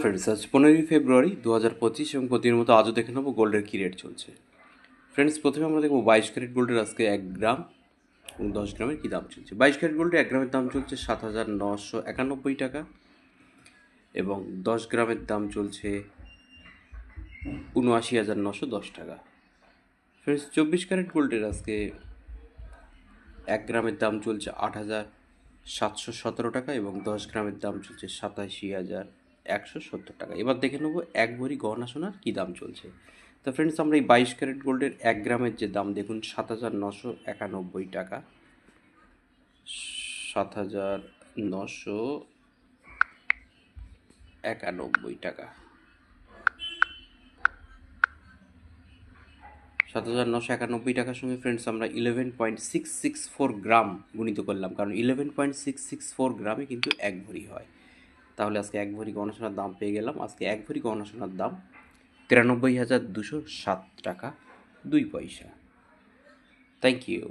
Friends আজ 15ই ফেব্রুয়ারি 2025 এবং প্রতিদিনের মতো আজও দেখে নেবো গোল্ডের কী রেট চলছে। ফ্রেন্ডস প্রথমে আমরা দেখবো 22 ক্যারেট গোল্ডের আজকে 1 গ্রাম এবং 10 গ্রামের কী দাম চলছে। 22 ক্যারেট গোল্ডে 1 গ্রামের দাম চলছে 7,991 টাকা এবং 10 গ্রামের দাম চলছে 79,910 টাকা। ফ্রেন্ডস 24 ক্যারেট গোল্ডের আজকে 1 গ্রামের দাম চলছে 8,717 টাকা এবং 10 গ্রামের দাম চলছে 87,170 টাকা। এবার দেখে নেবো 1 ভরি গহনা সোনার কী দাম চলছে। তো ফ্রেন্ডস আমরা এই 22 ক্যারেট গোল্ডের 1 গ্রামের যে দাম দেখুন 7,991 টাকা, 7,991 টাকা, 7,991 টাকার সঙ্গে ফ্রেন্ডস আমরা 11.664 গ্রাম গুণিত করলাম, কারণ 11.664 গ্রামে কিন্তু 1 ভরি হয়। তাহলে আজকে 1 ভরি গহনা সোনার দাম পেয়ে গেলাম। আজকে 1 ভরি গহনা সোনার দাম 93,207 টাকা 2 পয়সা। Thank you.